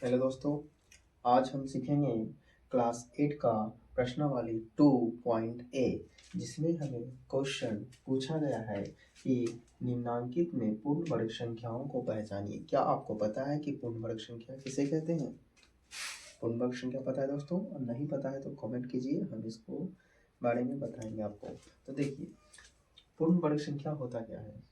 Hello दोस्तों, आज हम सीखेंगे क्लास 8 का प्रश्नावली 2.a जिसमें हमें क्वेश्चन पूछा गया है कि निम्नांकित में पूर्ण वर्ग संख्याओं को पहचानिए। क्या आपको पता है कि पूर्ण वर्ग संख्या किसे कहते हैं? पूर्ण वर्ग संख्या पता है दोस्तों? और नहीं पता है तो कमेंट कीजिए, हम इसको बारे में बताएंगे आपको। तो देखिए, पूर्ण वर्ग संख्या होता क्या है,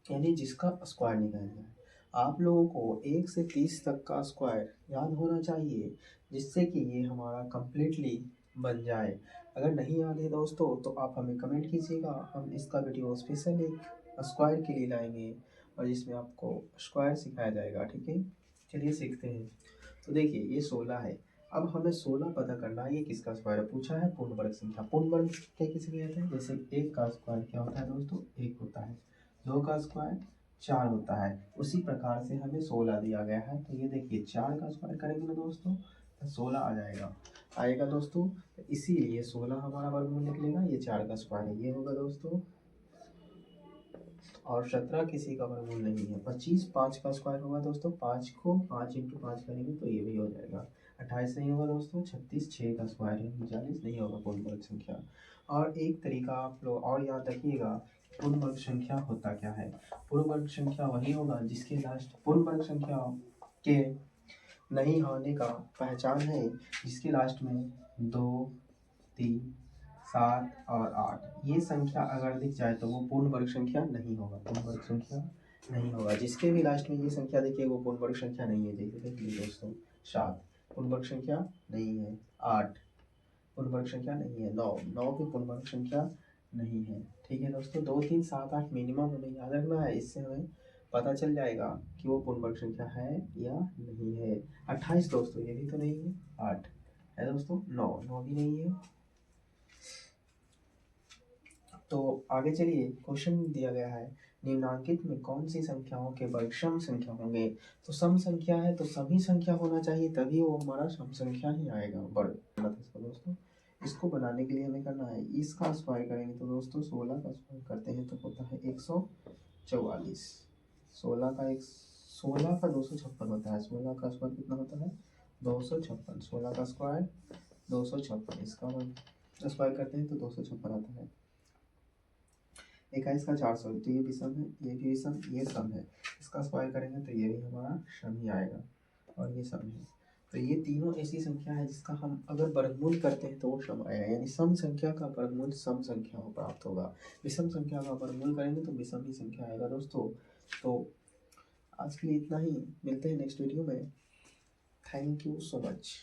यानी जिसका स्क्वायर निकाला जाए। आप लोगों को 1 से 30 तक का स्क्वायर याद होना चाहिए, जिससे कि ये हमारा कंप्लीटली बन जाए। अगर नहीं याद है दोस्तों तो आप हमें कमेंट कीजिएगा, हम इसका वीडियो स्पेशल एक स्क्वायर के लिए लाएंगे और जिसमें आपको स्क्वायर सिखाया जाएगा। ठीक है, चलिए सीखते हैं। तो देखिए, ये 16 है। अब हमें 16 पता करना है, ये किसका स्क्वायर है? पूछा है पूर्ण वर्ग संख्या। पूर्ण वर्ग संख्या किसे कहते हैं? जैसे 1 का स्क्वायर क्या होता है दोस्तों? 1 होता है। 2 का स्क्वायर 4 होता है। उसी प्रकार से हमें 16 दिया गया है, तो ये देखिए 4 का स्क्वायर करेंगे ना दोस्तों तो 16 आ आएगा दोस्तों। तो इसीलिए 16 हमारा वर्गमूल निकलेगा। ये 4 का स्क्वायर है, ये होगा दोस्तों। और 17 किसी का वर्गमूल नहीं है। 25 5 का स्क्वायर होगा दोस्तों। 5 को 5 इंटू 5 करेंगे तो ये भी हो जाएगा। 28 नहीं होगा दोस्तों। 36 6 का स्क्वायर है। 39 नहीं होगा पूर्ण वर्ग संख्या। और एक तरीका आप लोग और याद रखिएगा, पूर्ण वर्ग संख्या होता क्या है? पूर्ण वर्ग संख्या वही होगा जिसके लास्ट पूर्ण वर्ग संख्या के नहीं होने का पहचान है, जिसके लास्ट में 2 3 7 और 8 ये संख्या अगर दिख जाए तो वो पूर्ण वर्ग संख्या नहीं होगा। पूर्ण वर्ग संख्या नहीं होगा। जिसके भी लास्ट में ये संख्या देखिए वो पूर्ण वर्ग संख्या नहीं है। जैसे देखिए दोस्तों, 7 पूर्ण वर्ग संख्या नहीं है। 8 पूर्ण वर्ग संख्या नहीं है। 9 भी पूर्ण वर्ग संख्या नहीं है। ठीक है दोस्तों, 2 3 7 8 मिनिमम हमें याद रखना है, इससे हमें पता चल जाएगा कि वो पूर्ण वर्ग संख्या है या नहीं है। 28 दोस्तों ये भी तो नहीं है। 8 है दोस्तों। 9 भी नहीं है। तो आगे चलिए, क्वेश्चन दिया गया है निम्नांकित में कौन सी संख्याओं के वर्ग सम संख्या होंगे? तो सम संख्या है तो सभी संख्या होना चाहिए, तभी वो हमारा सम संख्या ही आएगा वर्ग। इसको दोस्तों, इसको बनाने के लिए हमें करना है, इसका स्क्वायर करेंगे तो दोस्तों 16 का स्क्वायर करते हैं तो होता है 144। 16 का 256 होता है। 16 का स्क्वायर कितना होता है? 256। 16 का स्क्वायर 256, इसका स्क्वायर करते हैं तो 256 आता है। 21 का 400, तो ये भी सम है, ये भी सम, ये सम है। इसका स्क्वायर करेंगे तो ये भी हमारा सम ही आएगा और ये सम है। तो ये तीनों ऐसी संख्या है जिसका हम अगर वर्गमूल करते हैं तो वो सम आएगा, यानी सम संख्या का वर्गमूल सम संख्या को प्राप्त होगा। विषम संख्या का वर्गमूल करेंगे तो विषम ही संख्या आएगा दोस्तों। तो आज के लिए इतना ही, मिलते हैं नेक्स्ट वीडियो में। Thank you so much.